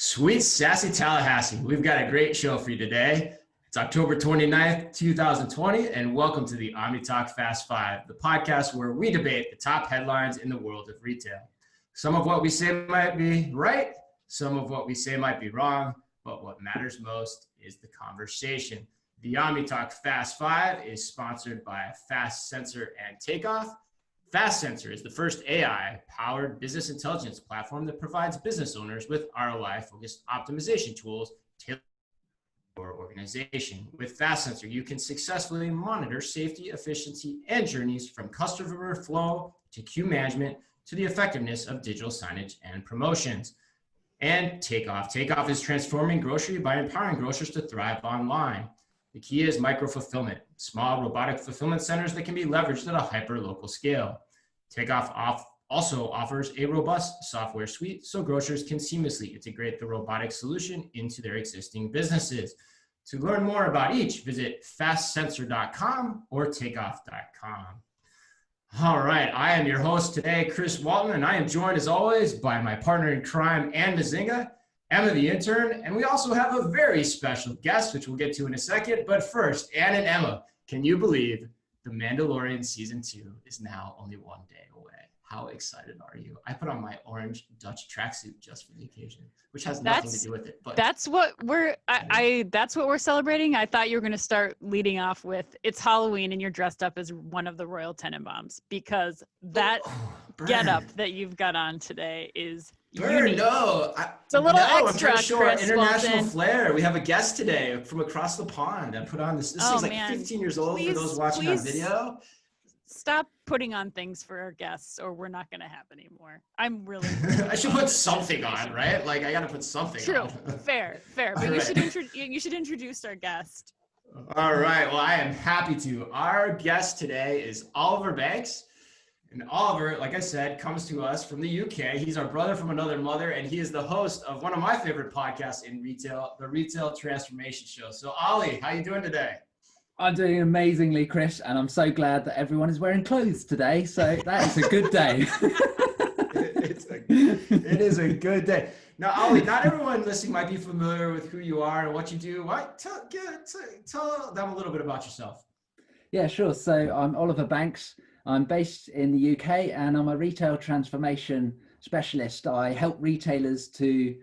Sweet sassy Tallahassee. We've got a great show for you today. It's October 29th, 2020, and welcome to the OmniTalk Fast Five, the podcast where we debate the top headlines in the world of retail. Some of what we say might be right, some of what we say might be wrong, but what matters most is the conversation. The OmniTalk Fast Five is sponsored by Fast Sensor and Takeoff. Fast Sensor is the first AI-powered business intelligence platform that provides business owners with ROI-focused optimization tools tailored to your organization. With Fast Sensor, you can successfully monitor safety, efficiency, and journeys from customer flow to queue management to the effectiveness of digital signage and promotions. And Takeoff. Takeoff is transforming grocery by empowering grocers to thrive online. The key is micro-fulfillment, small robotic fulfillment centers that can be leveraged at a hyper-local scale. Takeoff also offers a robust software suite so grocers can seamlessly integrate the robotic solution into their existing businesses. To learn more about each, visit fastsensor.com or takeoff.com. All right, I am your host today, Chris Walton, and I am joined as always by my partner in crime, Ann Mazinga, Emma the intern, and we also have a very special guest, which we'll get to in a second. But first, Ann and Emma, can you believe The Mandalorian Season 2 is now only one day away? How excited are you? I put on my orange Dutch tracksuit just for the occasion, which has nothing to do with it. But that's what we're that's what we're celebrating. I thought you were going to start leading off with it's Halloween and you're dressed up as one of the Royal Tenenbaums, because that getup that you've got on today is unique. No, it's a little extra. I'm trying to show our international Walton. flair. We have a guest today from across the pond. I put on this. This thing's like 15 years old for those watching on video. Stop putting on things for our guests, or we're not going to have any more. I'm really. I should put something on, right? Like I got to put something on. True, fair. But you should introduce our guest. All right. Well, I am happy to. Our guest today is Ollie Banks. And Oliver, like I said, comes to us from the UK. He's our brother from another mother, and he is the host of one of my favorite podcasts in retail, the Retail Transformation Show. So, Ollie, how you doing today? I'm doing amazingly, Chris, and I'm so glad that everyone is wearing clothes today. So that is a good day. It is a good day. Now, Ollie, not everyone listening might be familiar with who you are and what you do. Tell them a little bit about yourself. Yeah, sure. So I'm Oliver Banks. I'm based in the UK and I'm a retail transformation specialist. I help retailers to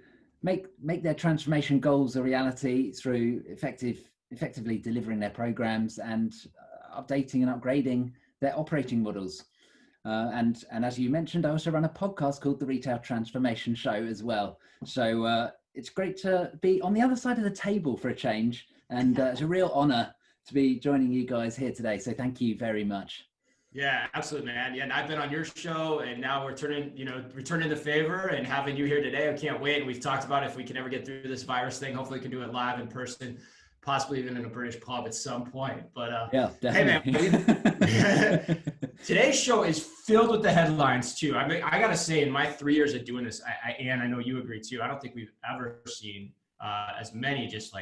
make their transformation goals a reality through effectively delivering their programs and updating and upgrading their operating models. And as you mentioned, I also run a podcast called the Retail Transformation Show as well. So it's great to be on the other side of the table for a change. And it's a real honor to be joining you guys here today. So thank you very much. Yeah, absolutely, man. Yeah, and I've been on your show, and now we're returning the favor and having you here today. I can't wait. And we've talked about if we can ever get through this virus thing. Hopefully, we can do it live in person, possibly even in a British pub at some point. But yeah, definitely. Hey, man, today's show is filled with the headlines too. I mean, I gotta say, in my 3 years of doing this, and I know you agree too. I don't think we've ever seen as many just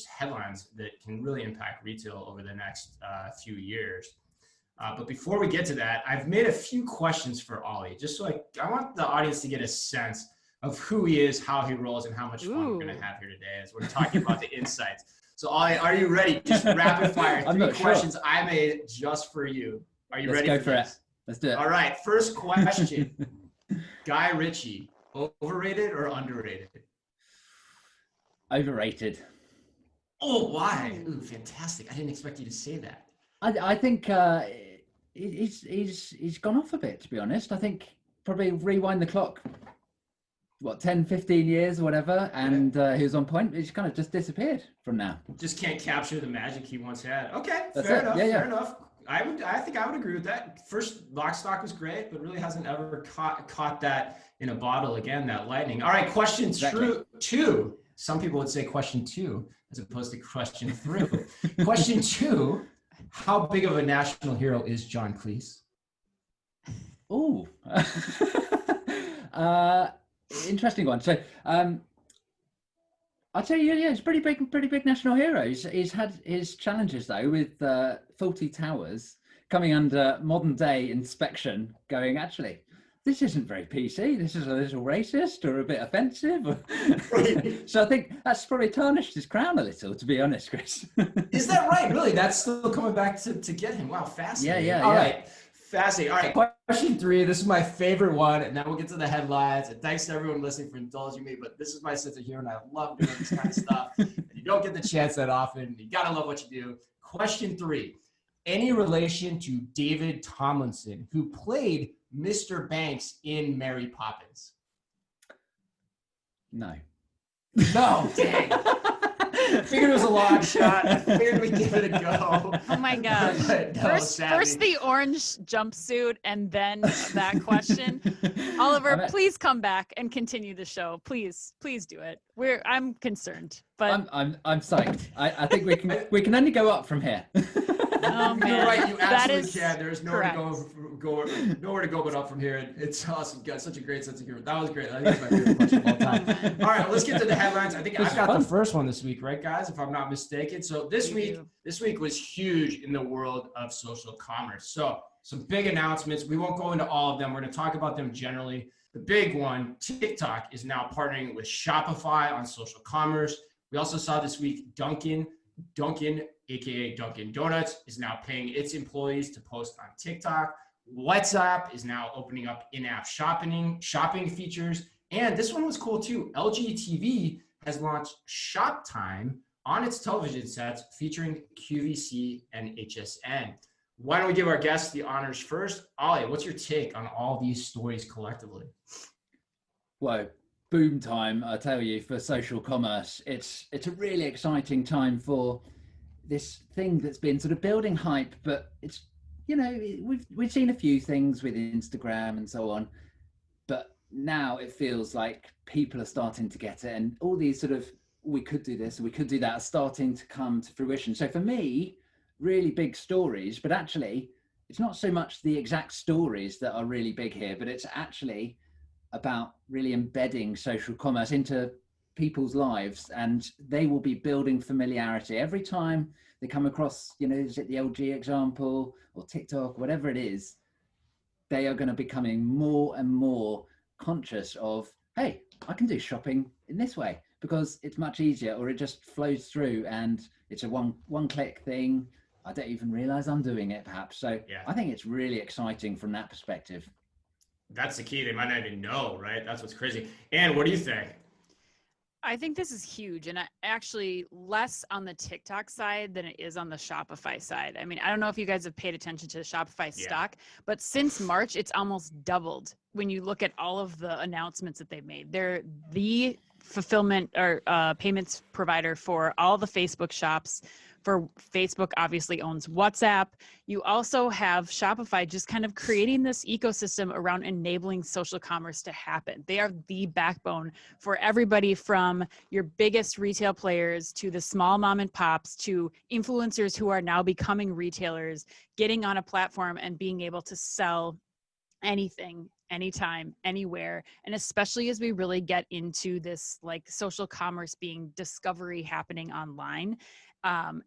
headlines that can really impact retail over the next few years. But before we get to that, I've made a few questions for Ollie, just so I want the audience to get a sense of who he is, how he rolls, and how much fun we're going to have here today as we're talking about the insights. So Ollie, are you ready? Just rapid fire, 3 questions I made just for you. Are you ready? Let's go for it. Let's do it. All right, first question. Guy Ritchie, overrated or underrated? Overrated. Oh, why? Ooh, fantastic. I didn't expect you to say that. I think he's gone off a bit, to be honest. I think probably rewind the clock, 10, 15 years or whatever, and he was on point. He's kind of just disappeared from now. Just can't capture the magic he once had. Okay, That's fair it. enough. Yeah. Fair enough. I think I would agree with that. First, Lock, Stock was great, but really hasn't ever caught that in a bottle again, that lightning. All right, question two. Some people would say question 2 as opposed to question 3. Question 2. How big of a national hero is John Cleese? Oh, interesting one. So I'll tell you, yeah, he's pretty big national hero. He's had his challenges though with Faulty Towers coming under modern day inspection, going, actually, this isn't very PC. This is a little racist or a bit offensive. So I think that's probably tarnished his crown a little, to be honest, Chris. Is that right? Really? That's still coming back to get him. Wow, fascinating. Yeah. All right. Fascinating. All right, question 3. This is my favorite one, and then we'll get to the headlines. And thanks to everyone listening for indulging me, but this is my sense of humor, and I love doing this kind of stuff. And you don't get the chance that often. You got to love what you do. Question 3. Any relation to David Tomlinson, who played Mr. Banks in Mary Poppins? No. No, dang. I figured it was a long shot. I figured we'd give it a go. Oh my God. No, first the orange jumpsuit and then that question. Oliver, please come back and continue the show. Please do it. I'm concerned, but I'm psyched. I think we can only go up from here. Oh, man. You're right. You absolutely can. There's nowhere to go but up from here. It's awesome. You got such a great sense of humor. That was great. I think it's my favorite question of all time. All right, let's get to the headlines. I think I've got the first one this week, right, guys? If I'm not mistaken. So this week was huge in the world of social commerce. So some big announcements. We won't go into all of them. We're going to talk about them generally. The big one, TikTok is now partnering with Shopify on social commerce. We also saw this week Dunkin', aka Dunkin' Donuts, is now paying its employees to post on TikTok. WhatsApp is now opening up in-app shopping features. And this one was cool too. LG TV has launched Shop Time on its television sets featuring QVC and HSN. Why don't we give our guests the honors first? Ollie, what's your take on all these stories collectively? Well, boom time, I tell you, for social commerce. It's a really exciting time for this thing that's been sort of building hype, but it's, we've seen a few things with Instagram and so on, but now it feels like people are starting to get it, and all these sort of, we could do this, we could do that, are starting to come to fruition. So for me, really big stories, but actually it's not so much the exact stories that are really big here, but it's actually about really embedding social commerce into people's lives, and they will be building familiarity every time they come across, is it the LG example or TikTok, whatever it is, they are going to be becoming more and more conscious of, hey, I can do shopping in this way because it's much easier, or it just flows through and it's a one click thing. I don't even realize I'm doing it, perhaps. So yeah. I think it's really exciting from that perspective. That's the key. They might not even know, right? That's what's crazy. Anne, what do you think? I think this is huge, and actually less on the TikTok side than it is on the Shopify side. I mean, I don't know if you guys have paid attention to the Shopify stock, but since March, it's almost doubled when you look at all of the announcements that they've made. They're the fulfillment or payments provider for all the Facebook shops. For Facebook obviously owns WhatsApp. You also have Shopify just kind of creating this ecosystem around enabling social commerce to happen. They are the backbone for everybody from your biggest retail players to the small mom and pops to influencers who are now becoming retailers, getting on a platform and being able to sell anything, anytime, anywhere. And especially as we really get into this like social commerce being discovery happening online.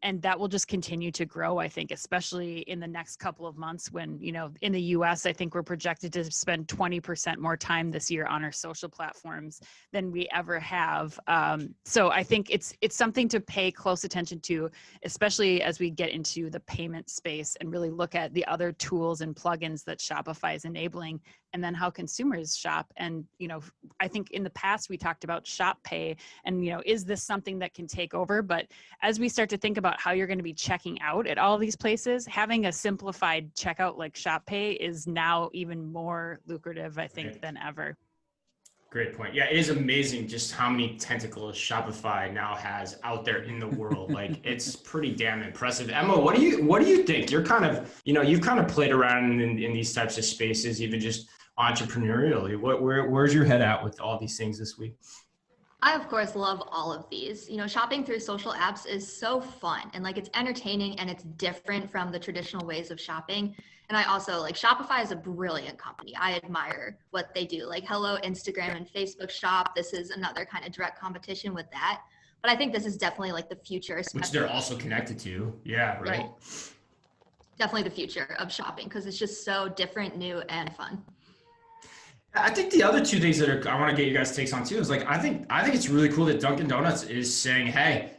And that will just continue to grow, I think, especially in the next couple of months when, in the US, I think we're projected to spend 20% more time this year on our social platforms than we ever have. So I think it's something to pay close attention to, especially as we get into the payment space and really look at the other tools and plugins that Shopify is enabling, and then how consumers shop. And, I think in the past we talked about Shop Pay and, is this something that can take over? But as we start to think about how you're going to be checking out at all these places, having a simplified checkout like Shop Pay is now even more lucrative, I think, than ever. Great point. Yeah, it is amazing just how many tentacles Shopify now has out there in the world. Like, it's pretty damn impressive. Emma, what do you think? You're kind of, you've kind of played around in these types of spaces, even just entrepreneurially. Where's your head at with all these things this week? I, of course, love all of these. Shopping through social apps is so fun and it's entertaining and it's different from the traditional ways of shopping. And I also Shopify is a brilliant company. I admire what they do. Hello, Instagram and Facebook shop. This is another kind of direct competition with that. But I think this is definitely the future. Which they're also connected to. Yeah, right. Yeah. Definitely the future of shopping because it's just so different, new, and fun. I think the other two things that I want to get you guys' takes on too is like I think it's really cool that Dunkin' Donuts is saying, hey,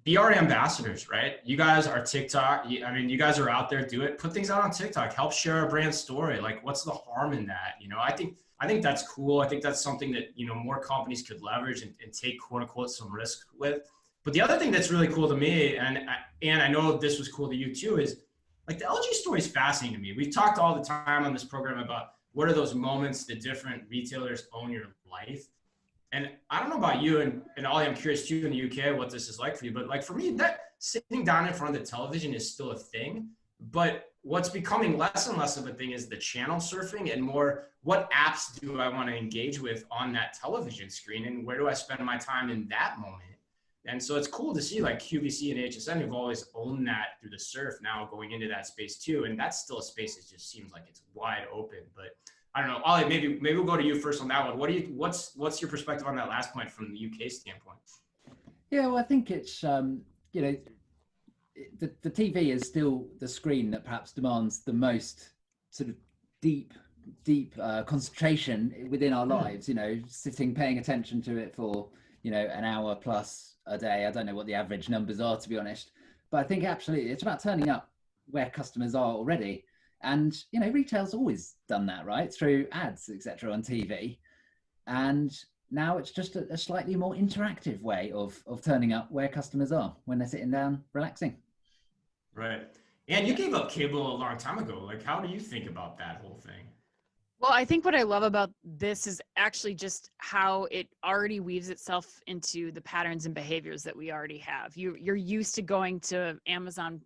be our ambassadors, right? You guys are TikTok. I mean, you guys are out there, do it. Put things out on TikTok. Help share our brand story. Like, what's the harm in that? I think that's cool. I think that's something that more companies could leverage and take quote unquote some risk with. But the other thing that's really cool to me, and I know this was cool to you too, is like the LG story is fascinating to me. We've talked all the time on this program about what are those moments that different retailers own your life. And I don't know about you, and Ollie, I'm curious too in the UK what this is like for you. But like for me, that sitting down in front of the television is still a thing. But what's becoming less and less of a thing is the channel surfing and more what apps do I want to engage with on that television screen and where do I spend my time in that moment. And so it's cool to see like QVC and HSN who've always owned that through the surf now going into that space too. And that's still a space that just seems like it's wide open. But I don't know, Ollie, maybe we'll go to you first on that one. What's your perspective on that last point from the UK standpoint? Yeah, well, I think it's the TV is still the screen that perhaps demands the most sort of deep concentration within our lives. Sitting, paying attention to it for an hour plus a day. I don't know what the average numbers are, to be honest, but I think absolutely it's about turning up where customers are already. And retail's always done that, right, through ads, etc., on TV. And now it's just a slightly more interactive way of turning up where customers are when they're sitting down relaxing. Right. And you gave up cable a long time ago. Like, how do you think about that whole thing? Well, I think what I love about this is actually just how it already weaves itself into the patterns and behaviors that we already have. You're used to going to Amazon,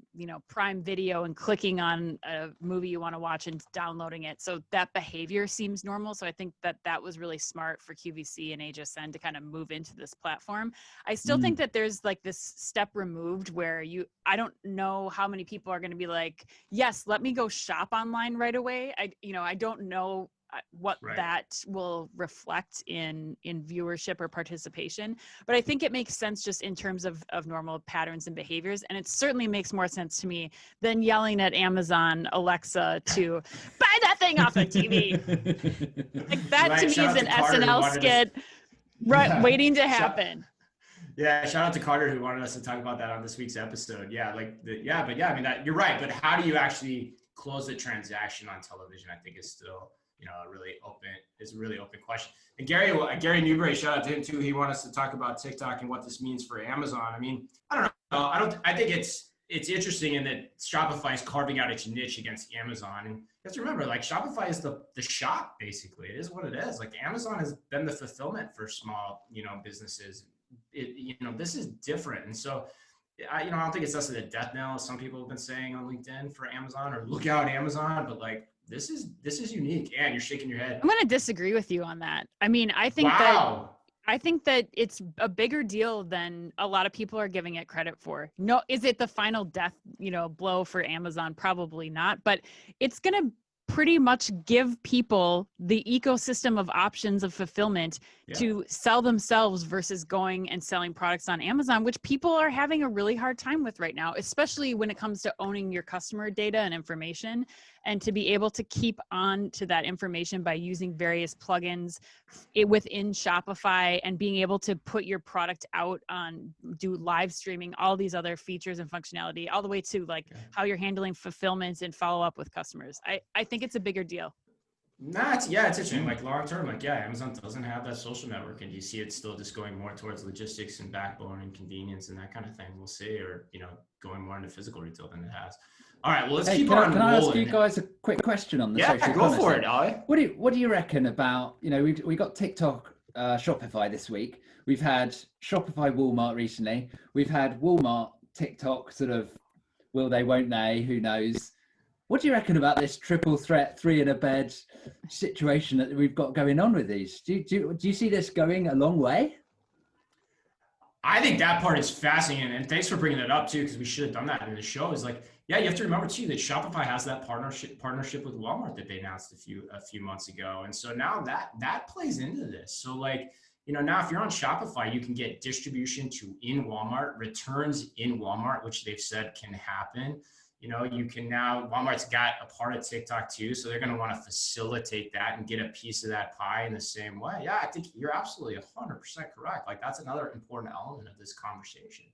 Prime Video and clicking on a movie you want to watch and downloading it. So that behavior seems normal. So I think that was really smart for QVC and HSN to kind of move into this platform. I still think that there's like this step removed where I don't know how many people are going to be like, yes, let me go shop online right away. I don't know what that will reflect in viewership or participation. But I think it makes sense just in terms of normal patterns and behaviors. And it certainly makes more sense to me than yelling at Amazon Alexa to buy that thing off the TV. Like that to me is an SNL skit waiting to happen. Shout out to Carter who wanted us to talk about that on this week's episode. You're right. But how do you actually close the transaction on television? I think is still a really open question. And Gary Newberry, shout out to him too. He wanted us to talk about TikTok and what this means for Amazon. I mean, I don't know. I think it's interesting in that Shopify is carving out its niche against Amazon. And you have to remember, like Shopify is the shop basically. It is what it is. Like Amazon has been the fulfillment for small, businesses. This is different. And so I don't think it's necessarily a death knell, as some people have been saying on LinkedIn for Amazon or look out Amazon, but like this is unique. And you're shaking your head. I'm going to disagree with you on that. I mean, I think that it's a bigger deal than a lot of people are giving it credit for. No, is it the final death, blow for Amazon? Probably not, but it's going to pretty much give people the ecosystem of options of fulfillment to sell themselves versus going and selling products on Amazon, which people are having a really hard time with right now, especially when it comes to owning your customer data and information, and to be able to keep on to that information by using various plugins within Shopify and being able to put your product out on, do live streaming, all these other features and functionality, all the way to like how you're handling fulfillment and follow up with customers. I think it's a bigger deal. It's interesting. Like long term, Amazon doesn't have that social network, and you see it still just going more towards logistics and backbone and convenience and that kind of thing. We'll see, or going more into physical retail than it has. All right, well, let's keep on rolling. Can I ask you guys a quick question on the social go for it, Ollie. What do you reckon about, we got TikTok, Shopify this week. We've had Shopify Walmart recently. We've had Walmart TikTok sort of, will they, won't they, who knows? What do you reckon about this triple threat, 3 in a bed situation that we've got going on with these? Do you see this going a long way? I think that part is fascinating, and thanks for bringing it up too, because we should have done that in the show. Is like, you have to remember too that Shopify has that partnership with Walmart that they announced a few months ago, and so now that plays into this. So now if you're on Shopify, you can get distribution to in Walmart, returns in Walmart, which they've said can happen. You know, you can now, Walmart's got a part of TikTok too, so they're going to want to facilitate that and get a piece of that pie in the same way. Yeah, I think you're absolutely 100% correct. Like that's another important element of this conversation.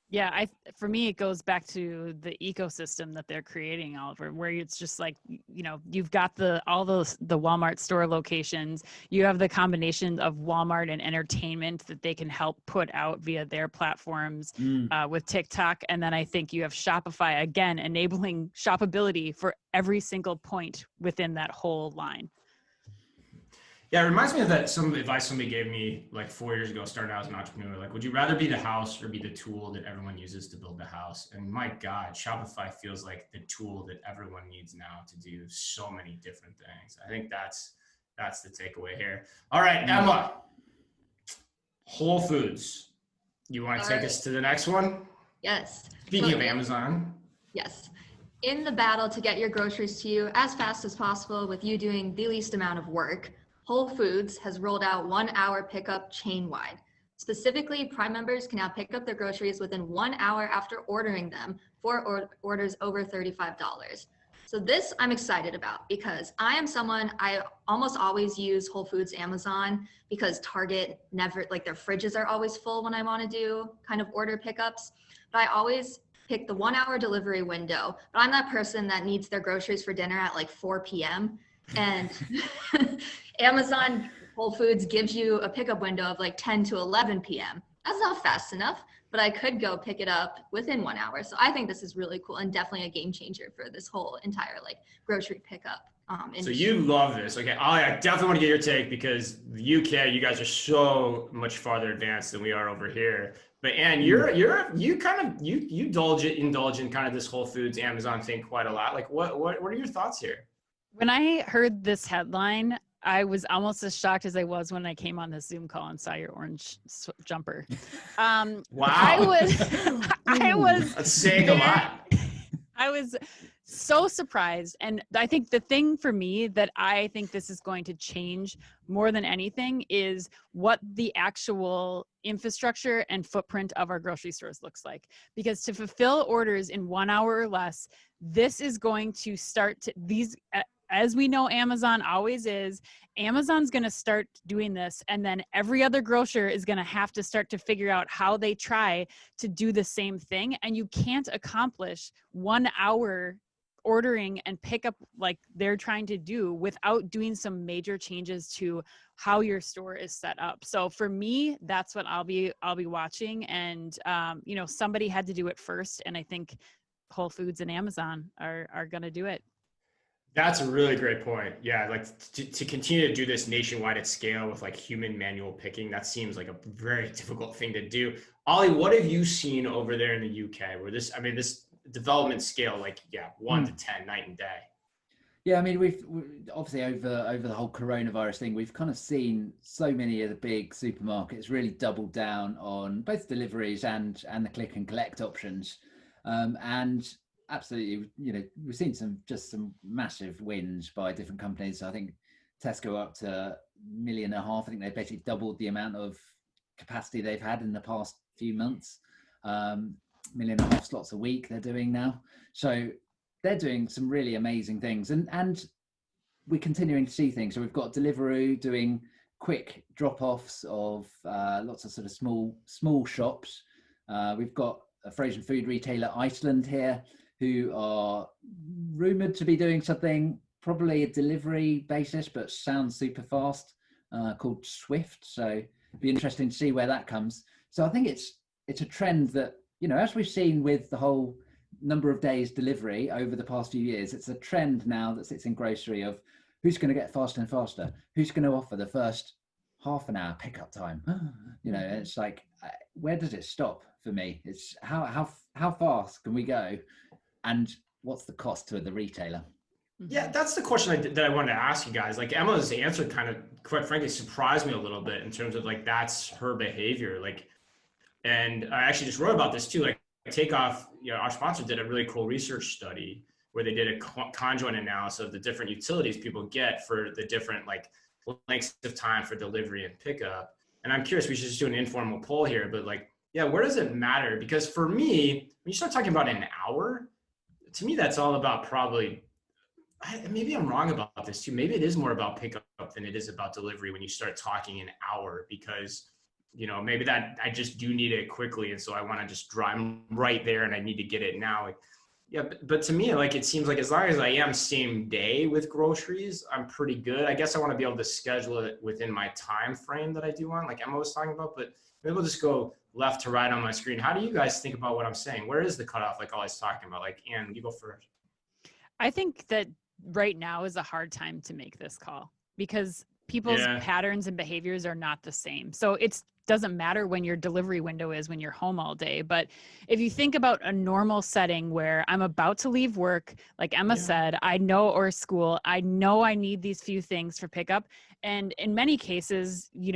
Yeah, for me, it goes back to the ecosystem that they're creating, Oliver, where it's just like, you know, you've got all the Walmart store locations, you have the combination of Walmart and entertainment that they can help put out via their platforms with TikTok. And then I think you have Shopify, again, enabling shoppability for every single point within that whole line. Yeah, it reminds me of that some advice somebody gave me like 4 years ago, starting out as an entrepreneur. Like, would you rather be the house or be the tool that everyone uses to build the house? And my God, Shopify feels like the tool that everyone needs now to do so many different things. I think that's the takeaway here. All right, Emma, Whole Foods. You want to take us to the next one? Yes. Speaking of Amazon. Yes. In the battle to get your groceries to you as fast as possible with you doing the least amount of work, Whole Foods has rolled out 1 hour pickup chain-wide. Specifically, Prime members can now pick up their groceries within 1 hour after ordering them for orders over $35. So this I'm excited about because I almost always use Whole Foods, Amazon, because Target never, like their fridges are always full when I want to do kind of order pickups. But I always pick the 1 hour delivery window. But I'm that person that needs their groceries for dinner at like 4 p.m. And Amazon Whole Foods gives you a pickup window of like 10 to 11 p.m. That's not fast enough, but I could go pick it up within 1 hour. So I think this is really cool and definitely a game changer for this whole entire like grocery pickup. So you love this. Okay, Ollie, I definitely want to get your take because the UK, you guys are so much farther advanced than we are over here. But Anne, you indulge in kind of this Whole Foods, Amazon thing quite a lot. Like what are your thoughts here? When I heard this headline, I was almost as shocked as I was when I came on this Zoom call and saw your orange jumper. Wow. I was That's saying a lot. I was so surprised. And I think the thing for me that I think this is going to change more than anything is what the actual infrastructure and footprint of our grocery stores looks like. Because to fulfill orders in 1 hour or less, this is going to start to as we know, Amazon always is. Amazon's going to start doing this, and then every other grocer is going to have to start to figure out how they try to do the same thing. And you can't accomplish 1 hour ordering and pickup like they're trying to do without doing some major changes to how your store is set up. So for me, that's what I'll be watching. And somebody had to do it first, and I think Whole Foods and Amazon are going to do it. That's a really great point. Yeah, like to continue to do this nationwide at scale with like human manual picking, that seems like a very difficult thing to do. Ollie, what have you seen over there in the UK where this development scale, like, 1 to 10, night and day? Yeah, I mean, we've obviously over the whole coronavirus thing, we've kind of seen so many of the big supermarkets really double down on both deliveries and the click and collect options. And absolutely, we've seen some massive wins by different companies. I think Tesco up to 1.5 million. I think they basically doubled the amount of capacity they've had in the past few months. 1.5 million slots a week they're doing now. So they're doing some really amazing things, and we're continuing to see things. So we've got Deliveroo doing quick drop-offs of lots of sort of small shops. We've got a frozen food retailer, Iceland, here, who are rumored to be doing something, probably a delivery basis, but sounds super fast, called Swift. So it'd be interesting to see where that comes. So I think it's a trend that, as we've seen with the whole number of days delivery over the past few years, it's a trend now that sits in grocery of who's going to get faster and faster, who's going to offer the first half an hour pickup time. It's like, where does it stop for me? It's how fast can we go? And what's the cost to the retailer? Yeah, that's the question that I wanted to ask you guys. Like Emma's answer kind of, quite frankly, surprised me a little bit in terms of like, that's her behavior. Like, and I actually just wrote about this too. Like Takeoff, our sponsor did a really cool research study where they did a conjoint analysis of the different utilities people get for the different like lengths of time for delivery and pickup. And I'm curious, we should just do an informal poll here, but like, where does it matter? Because for me, when you start talking about an hour, to me, that's all about probably, maybe I'm wrong about this too. Maybe it is more about pickup than it is about delivery when you start talking an hour, because, maybe that I just do need it quickly. And so I want to just drive right there and I need to get it now. Like, yeah. But to me, like, it seems like as long as I am same day with groceries, I'm pretty good. I guess I want to be able to schedule it within my time frame that I do want, like Emma was talking about, but maybe we'll just go left to right on my screen. How do you guys think about what I'm saying? Where is the cutoff? Like Ollie's talking about, like, Ann, you go first. I think that right now is a hard time to make this call because people's patterns and behaviors are not the same. So it doesn't matter when your delivery window is when you're home all day. But if you think about a normal setting where I'm about to leave work, like Emma said, I know, or school, I know I need these few things for pickup. And in many cases, you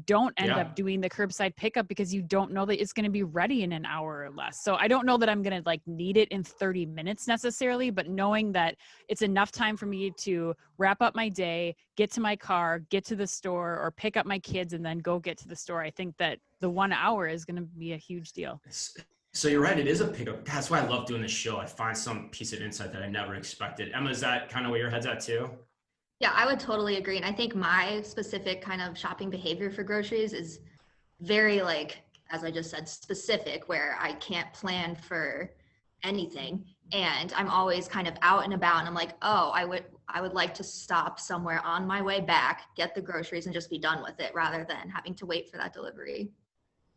don't end up doing the curbside pickup because you don't know that it's going to be ready in an hour or less. So I don't know that I'm going to need it in 30 minutes necessarily, but knowing that it's enough time for me to wrap up my day, get to my car, get to the store, or pick up my kids and then go get to the store. I think that the 1 hour is going to be a huge deal. So you're right. It is a pickup. That's why I love doing this show. I find some piece of insight that I never expected. Emma, is that kind of where your head's at too? Yeah, I would totally agree. And I think my specific kind of shopping behavior for groceries is very, as I just said, specific, where I can't plan for anything. And I'm always kind of out and about and I'm like, oh, I would like to stop somewhere on my way back, get the groceries and just be done with it rather than having to wait for that delivery.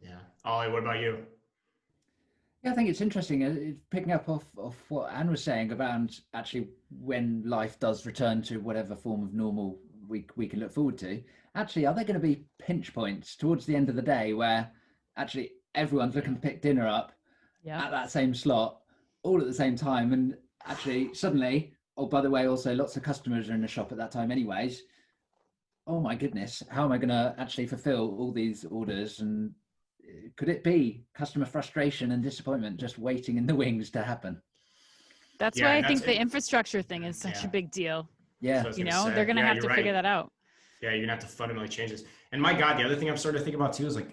Yeah. Ollie, what about you? Yeah, I think it's interesting, picking up off what Anne was saying about actually when life does return to whatever form of normal we can look forward to. Actually, are there going to be pinch points towards the end of the day where actually everyone's looking to pick dinner up at that same slot, all at the same time, and actually suddenly, oh, by the way, also lots of customers are in the shop at that time anyways. Oh my goodness, how am I going to actually fulfill all these orders? And could it be customer frustration and disappointment just waiting in the wings to happen? That's why I think the infrastructure thing is such a big deal. Yeah. They're going to have to figure that out. Yeah, you're going to have to fundamentally change this. And my God, the other thing I'm starting to think about too is like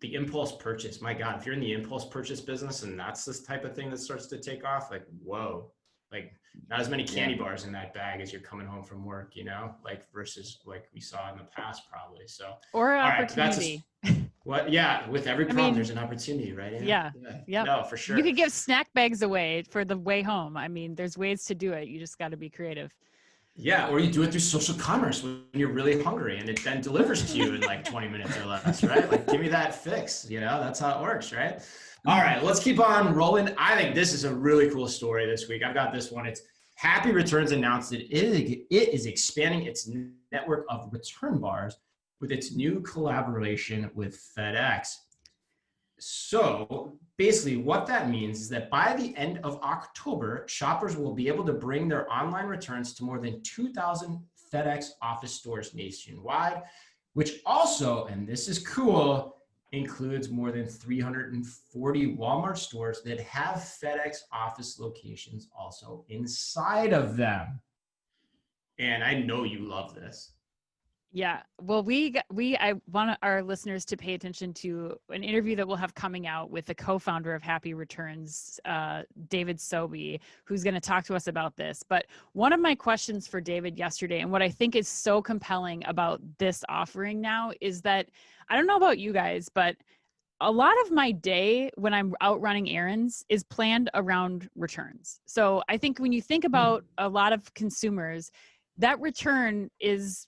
the impulse purchase. My God, if you're in the impulse purchase business and that's this type of thing that starts to take off, like, whoa, like not as many candy bars in that bag as you're coming home from work, versus like we saw in the past probably. So, or opportunity. With every problem, there's an opportunity, right? Yeah. No, for sure. You could give snack bags away for the way home. I mean, there's ways to do it. You just got to be creative. Yeah, or you do it through social commerce when you're really hungry and it then delivers to you in like 20 minutes or less, right? Like, give me that fix, that's how it works, right? All right, let's keep on rolling. I think this is a really cool story this week. I've got this one. It's Happy Returns announced that it is expanding its network of return bars with its new collaboration with FedEx. So basically what that means is that by the end of October, shoppers will be able to bring their online returns to more than 2,000 FedEx office stores nationwide, which also, and this is cool, includes more than 340 Walmart stores that have FedEx office locations also inside of them. And I know you love this. Yeah. Well, I want our listeners to pay attention to an interview that we'll have coming out with the co-founder of Happy Returns, David Sobey, who's going to talk to us about this. But one of my questions for David yesterday, and what I think is so compelling about this offering now, is that I don't know about you guys, but a lot of my day when I'm out running errands is planned around returns. So I think when you think about a lot of consumers, that return is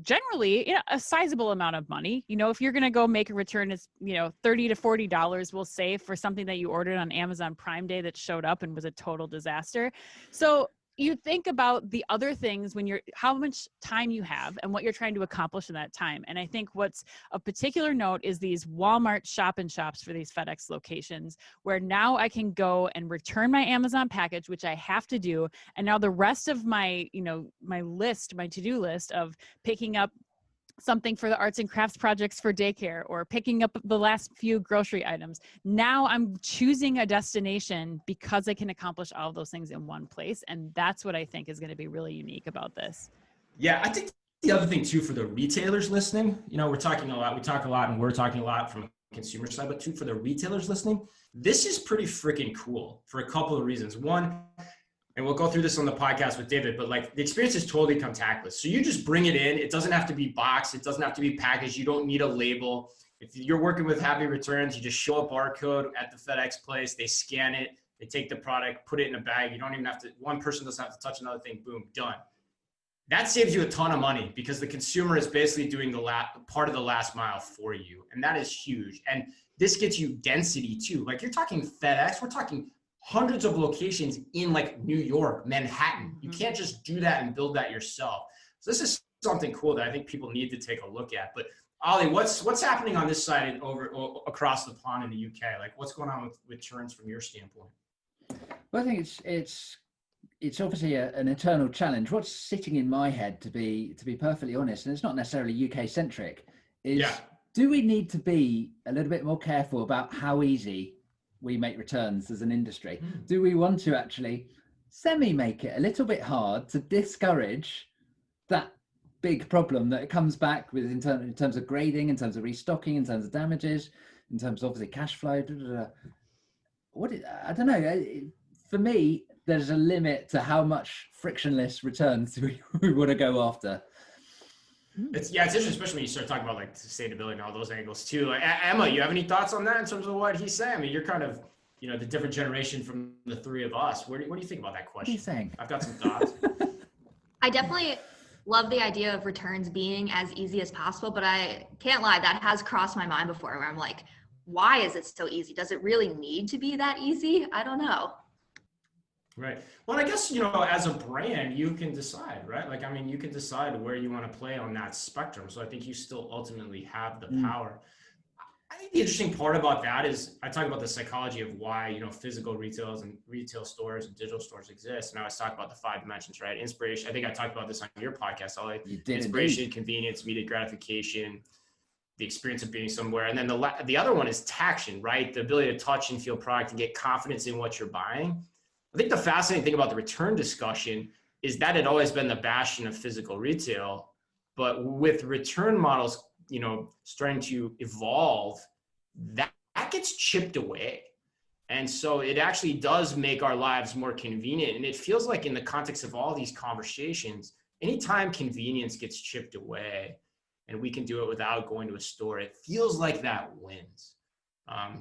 generally a sizable amount of money. If you're going to go make a return, it's $30 to $40, we'll say, for something that you ordered on Amazon Prime Day that showed up and was a total disaster. So you think about the other things when how much time you have and what you're trying to accomplish in that time. And I think what's of particular note is these Walmart shop and shops for these FedEx locations, where now I can go and return my Amazon package, which I have to do. And now the rest of my, my to-do list of picking up something for the arts and crafts projects for daycare or picking up the last few grocery items. Now I'm choosing a destination because I can accomplish all of those things in one place. And that's what I think is going to be really unique about this. Yeah, I think the other thing too, for the retailers listening, we're talking a lot, we talk a lot, and we're talking a lot from a consumer side, but two, for the retailers listening, this is pretty freaking cool for a couple of reasons. One, and we'll go through this on the podcast with David, but like the experience is totally contactless. So you just bring it in. It doesn't have to be boxed. It doesn't have to be packaged. You don't need a label. If you're working with Happy Returns, you just show a barcode at the FedEx place. They scan it. They take the product, put it in a bag. You don't even have to, one person doesn't have to touch another thing. Boom, done. That saves you a ton of money because the consumer is basically doing the part of the last mile for you. And that is huge. And this gets you density too. Like you're talking FedEx, we're talking hundreds of locations in like New York, Manhattan. You can't just do that and build that yourself. So this is something cool that I think people need to take a look at. But Ollie, what's happening on this side and across the pond in the UK? Like what's going on with returns from your standpoint? Well, I think it's obviously an eternal challenge. What's sitting in my head, to be perfectly honest, and it's not necessarily UK centric, is do we need to be a little bit more careful about how easy we make returns as an industry? Do we want to actually make it a little bit hard to discourage that big problem that it comes back with in terms of grading, in terms of restocking, in terms of damages, in terms of obviously cash flow? I don't know. For me, there's a limit to how much frictionless returns we want to go after. It's interesting, especially when you start talking about like sustainability and all those angles too. Like, Emma, you have any thoughts on that in terms of what he's saying? I mean, you're kind of, the different generation from the three of us. What do you think about that question? What are you saying? I've got some thoughts. I definitely love the idea of returns being as easy as possible, but I can't lie, that has crossed my mind before where I'm like, why is it so easy? Does it really need to be that easy? I don't know. Right. Well, I guess, as a brand, you can decide, right? Like, I mean, you can decide where you want to play on that spectrum. So I think you still ultimately have the power. I think the interesting part about that is I talk about the psychology of why, physical retail stores and digital stores exist. And I was talking about the 5 dimensions, right? Inspiration. I think I talked about this on your podcast, Ollie. You did. Inspiration, convenience, immediate gratification, the experience of being somewhere. And then the other one is taction, right? The ability to touch and feel product and get confidence in what you're buying. I think the fascinating thing about the return discussion is that it always been the bastion of physical retail, but with return models, starting to evolve, that gets chipped away. And so it actually does make our lives more convenient. And it feels like in the context of all these conversations, anytime convenience gets chipped away and we can do it without going to a store, it feels like that wins.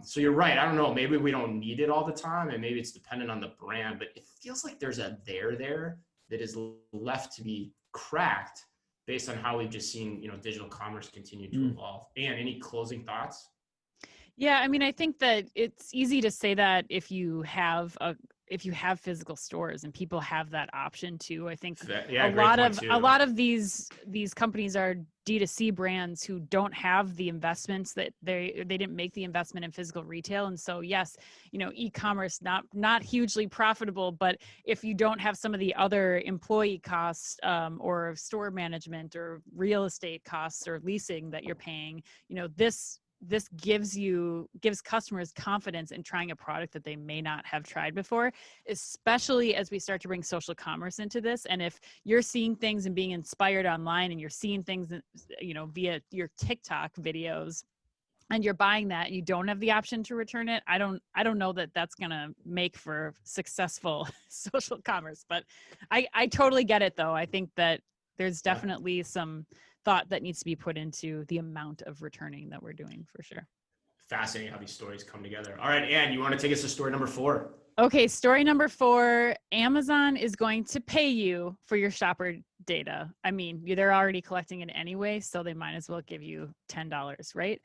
So you're right. I don't know. Maybe we don't need it all the time and maybe it's dependent on the brand, but it feels like there's a there that is left to be cracked based on how we've just seen, digital commerce continue to evolve. And any closing thoughts? Yeah, I mean, I think that it's easy to say that if you have physical stores and people have that option too. I think a lot of these companies are D2C brands who don't have the investments that they didn't make the investment in physical retail. And so yes, e-commerce not hugely profitable, but if you don't have some of the other employee costs or store management or real estate costs or leasing that you're paying, this gives customers confidence in trying a product that they may not have tried before, especially as we start to bring social commerce into this. And if you're seeing things and being inspired online and you're seeing things, via your TikTok videos and you're buying that, and you don't have the option to return it. I don't know that that's going to make for successful social commerce, but I totally get it though. I think that there's definitely some thought that needs to be put into the amount of returning that we're doing for sure. Fascinating how these stories come together. All right, Anne, you want to take us to story number 4? Okay, story number 4, Amazon is going to pay you for your shopper data. I mean, they're already collecting it anyway, so they might as well give you $10, right?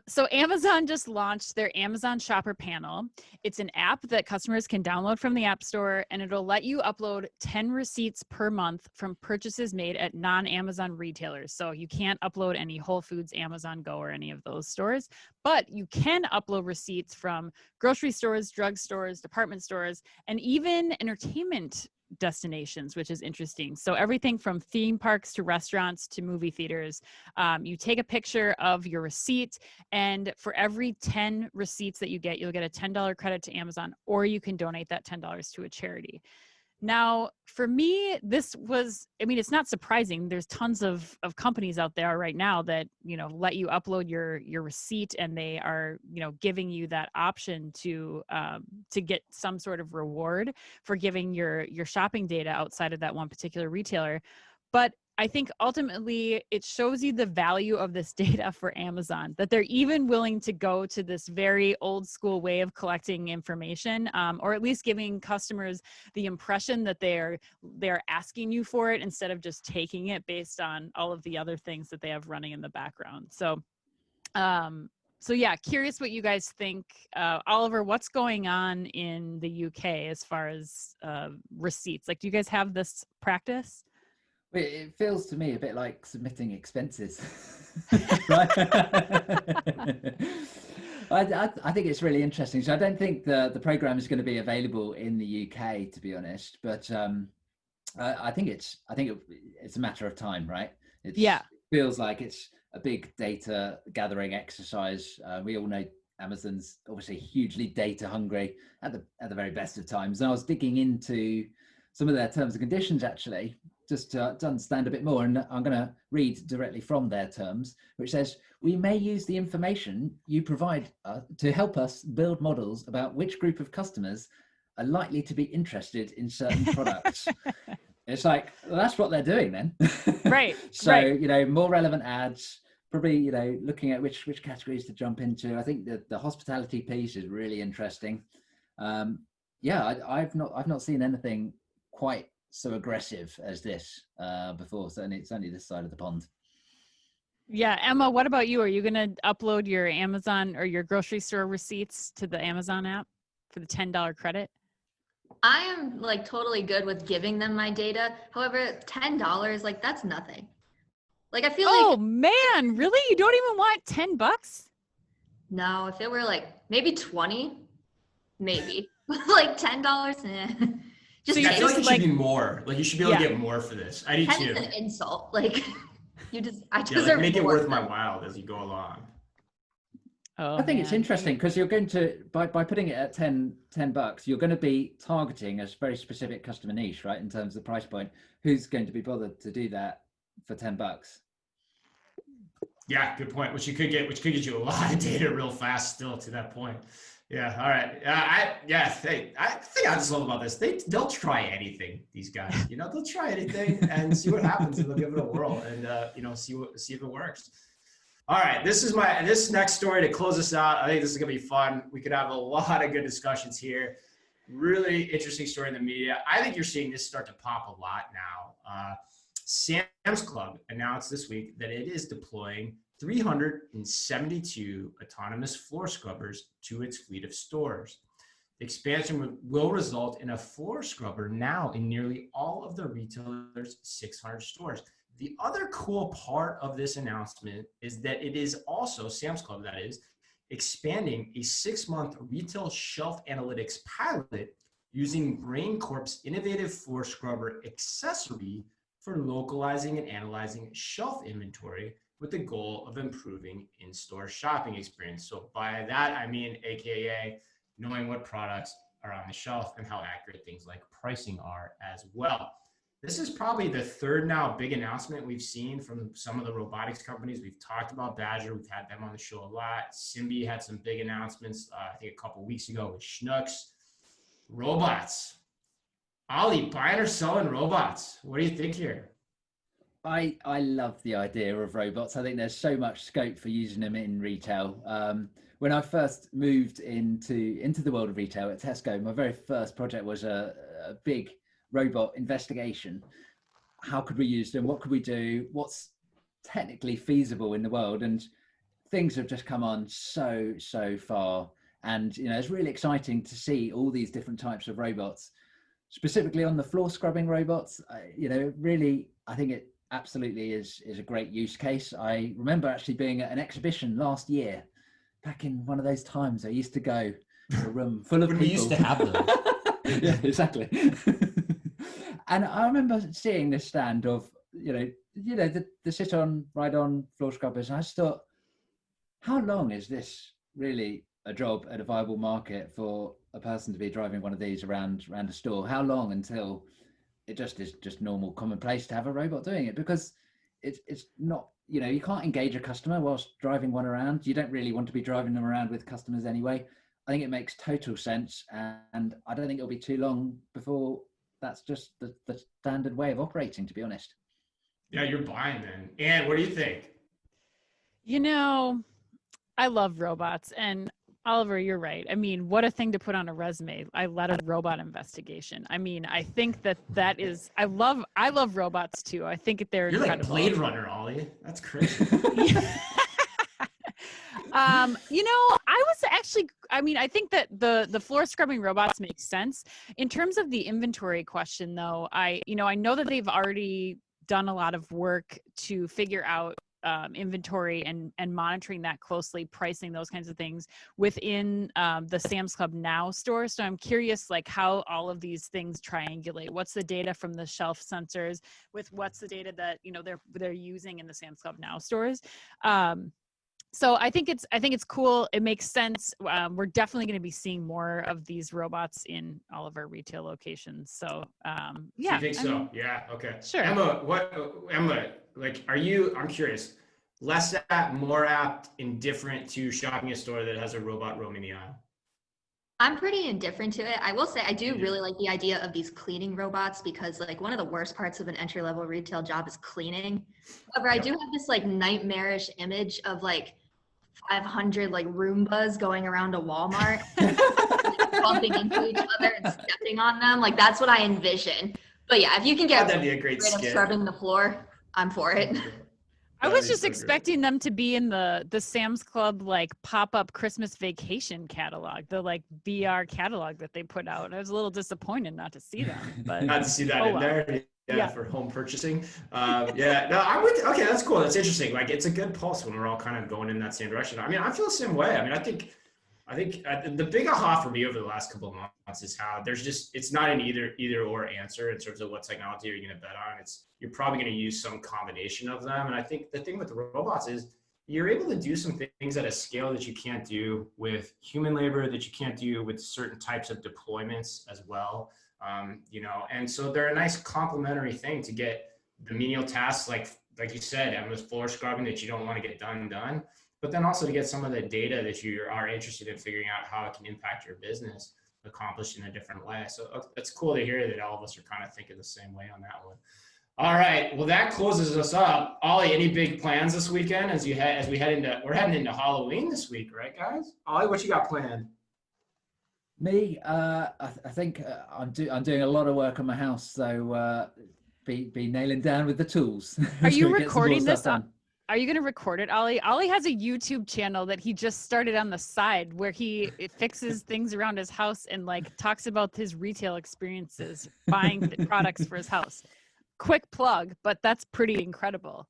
So Amazon just launched their Amazon Shopper Panel. It's an app that customers can download from the App Store, and it'll let you upload 10 receipts per month from purchases made at non-Amazon retailers. So you can't upload any Whole Foods, Amazon Go, or any of those stores, but you can upload receipts from grocery stores, drugstores, department stores, and even entertainment destinations, which is interesting. So everything from theme parks to restaurants to movie theaters, you take a picture of your receipt, and for every 10 receipts that you get, you'll get a $10 credit to Amazon, or you can donate that $10 to a charity. Now, for me, this was, I mean, it's not surprising. There's tons of companies out there right now that, let you upload your receipt, and they are, giving you that option to get some sort of reward for giving your shopping data outside of that one particular retailer. But I think ultimately it shows you the value of this data for Amazon, that they're even willing to go to this very old school way of collecting information, or at least giving customers the impression that they're asking you for it instead of just taking it based on all of the other things that they have running in the background. So yeah, curious what you guys think. Oliver, what's going on in the UK as far as receipts? Like, do you guys have this practice? It feels to me a bit like submitting expenses, right? I think it's really interesting. So I don't think the program is going to be available in the UK, to be honest. But I think it's a matter of time, right? It feels like it's a big data gathering exercise. We all know Amazon's obviously hugely data hungry at the very best of times. And I was digging into some of their terms and conditions actually, just to understand a bit more. And I'm going to read directly from their terms, which says, "We may use the information you provide to help us build models about which group of customers are likely to be interested in certain products." It's like, well, that's what they're doing then. Right. So, right. More relevant ads, probably, looking at which categories to jump into. I think that the hospitality piece is really interesting. I've not seen anything quite so aggressive as this before. Certainly this side of the pond. Yeah. Emma, what about you? Are you going to upload your Amazon or your grocery store receipts to the Amazon app for the $10 credit? I am like totally good with giving them my data. However, $10, like that's nothing. Like I feel like, oh man, really? You don't even want $10? No, if it were like maybe 20, maybe. Like $10, Just I feel like it should be more. Like you should be able to get more for this. I do 10 too. is an insult. Like I deserve like make more. it worth my while as you go along. Oh, I think it's interesting because you're going to, by putting it at $10, you're going to be targeting a very specific customer niche, right? In terms of the price point, who's going to be bothered to do that for $10? Yeah, good point. Which could get you a lot of data real fast still to that point. Yeah. All right. I think I just love about this. They'll try anything. These guys, they'll try anything and see what happens, and they'll give it a whirl and see if it works. All right. This next story to close us out. I think this is gonna be fun. We could have a lot of good discussions here. Really interesting story in the media. I think you're seeing this start to pop a lot now. Sam's Club announced this week that it is deploying 372 autonomous floor scrubbers to its fleet of stores. The expansion will result in a floor scrubber now in nearly all of the retailer's 600 stores. The other cool part of this announcement is that it is also, Sam's Club that is, expanding a 6-month retail shelf analytics pilot using Brain Corp's innovative floor scrubber accessory for localizing and analyzing shelf inventory with the goal of improving in-store shopping experience. So by that, I mean, AKA knowing what products are on the shelf and how accurate things like pricing are as well. This is probably the third now big announcement we've seen from some of the robotics companies. We've talked about Badger. We've had them on the show a lot. Simbi had some big announcements, I think a couple of weeks ago with Schnucks. Robots. Ollie, buying or selling robots? What do you think here? I love the idea of robots. I think there's so much scope for using them in retail. When I first moved into the world of retail at Tesco, my very first project was a big robot investigation. How could we use them? What could we do? What's technically feasible in the world? And things have just come on so far. And it's really exciting to see all these different types of robots. Specifically on the floor scrubbing robots, really, I think it absolutely is a great use case. I remember actually being at an exhibition last year, back in one of those times I used to go to a room full of people. We used to have them. Yeah, exactly. And I remember seeing this stand of, the sit-on, ride-on floor scrubbers. And I just thought, how long is this really a job at a viable market for a person to be driving one of these around a store? How long until it just is just normal, commonplace to have a robot doing it? Because it's not, you know, you can't engage a customer whilst driving one around. You don't really want to be driving them around with customers anyway. I think it makes total sense, and I don't think it'll be too long before that's just the standard way of operating, to be honest. Yeah, you're buying then. And what do you think? You know, I love robots, and Oliver, you're right. I mean, what a thing to put on a resume. I led a robot investigation. I mean, I think that is, I love robots too. I think they're You're incredible. like Blade Runner, Ollie. That's crazy. You know, I think that the floor scrubbing robots make sense. In terms of the inventory question though, I know that they've already done a lot of work to figure out inventory and monitoring that closely, pricing, those kinds of things within the Sam's Club Now store. So I'm curious, like, how all of these things triangulate. What's the data from the shelf sensors with what's the data that, you know, they're using in the Sam's Club Now stores. So I think it's cool. It makes sense. We're definitely going to be seeing more of these robots in all of our retail locations. So yeah. You think so? Yeah. Okay. Sure. Emma, like, I'm curious, less apt, more apt, indifferent to shopping a store that has a robot roaming the aisle? I'm pretty indifferent to it. I will say I do really like the idea of these cleaning robots, because like one of the worst parts of an entry-level retail job is cleaning. However, I do have this like nightmarish image of like 500 like Roombas going around a Walmart, bumping into each other and stepping on them. Like that's what I envision. But yeah, if you can get that'd be a great rid of skit. scrubbing the floor, I'm for it. I was just expecting them to be in the Sam's Club like pop-up Christmas vacation catalog, the like VR catalog that they put out. I was a little disappointed not to see them, but not to see that in there. Yeah, for home purchasing. Yeah, no, I'm with. Okay, that's cool. That's interesting. Like, it's a good pulse when we're all kind of going in that same direction. I mean, I feel the same way. I mean, I think the big aha for me over the last couple of months is how it's not an either or answer in terms of what technology are you going to bet on. You're probably going to use some combination of them. And I think the thing with the robots is you're able to do some things at a scale that you can't do with human labor, that you can't do with certain types of deployments as well. You know, and so they're a nice complementary thing to get the menial tasks, like you said, Emma's floor scrubbing that you don't want to get done, but then also to get some of the data that you are interested in figuring out how it can impact your business accomplished in a different way. So it's cool to hear that all of us are kind of thinking the same way on that one. All right, well, that closes us up. Ollie, any big plans this weekend we're heading into Halloween this week, right, guys? Ollie, what you got planned? Me, I think I'm doing a lot of work on my house, so be nailing down with the tools. Are you recording this? Are you going to record it, Ollie? Ollie has a YouTube channel that he just started on the side where he fixes things around his house and like talks about his retail experiences buying products for his house. Quick plug, but that's pretty incredible.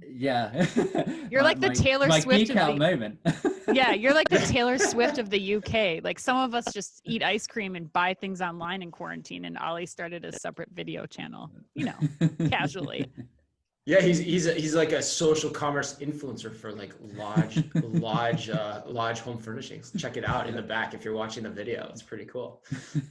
Yeah. You're like the Taylor Swift geek out moment. Yeah, you're like the Taylor Swift of the UK. Like some of us just eat ice cream and buy things online in quarantine, and Ollie started a separate video channel, you know, casually. Yeah, he's like a social commerce influencer for like Lodge home furnishings. Check it out in the back if you're watching the video. It's pretty cool.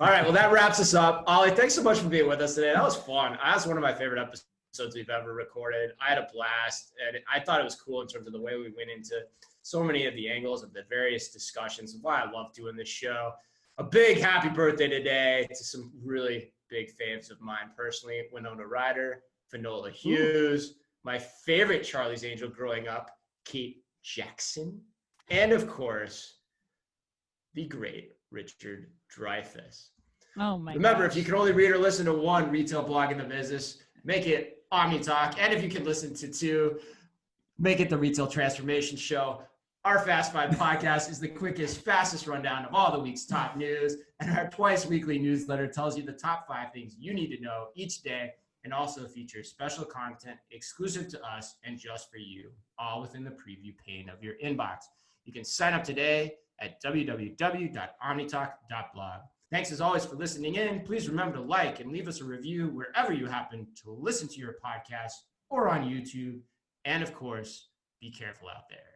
All right, well, that wraps us up. Ollie, thanks so much for being with us today. That was fun. That's one of my favorite episodes we've ever recorded. I had a blast, and I thought it was cool in terms of the way we went into so many of the angles of the various discussions. Why I love doing this show. A big happy birthday today to some really big faves of mine personally: Winona Ryder, Finola Hughes, my favorite Charlie's Angel growing up, Kate Jackson, and of course, the great Richard Dreyfuss. Oh my! Remember, if you can only read or listen to one retail blog in the business, make it Omni Talk, and if you can listen to two, make it the Retail Transformation Show. Our Fast Five podcast is the quickest, fastest rundown of all the week's top news, and our twice-weekly newsletter tells you the top 5 things you need to know each day, and also features special content exclusive to us and just for you, all within the preview pane of your inbox. You can sign up today at www.omnitalk.blog. Thanks as always for listening in. Please remember to like and leave us a review wherever you happen to listen to your podcast or on YouTube. And of course, be careful out there.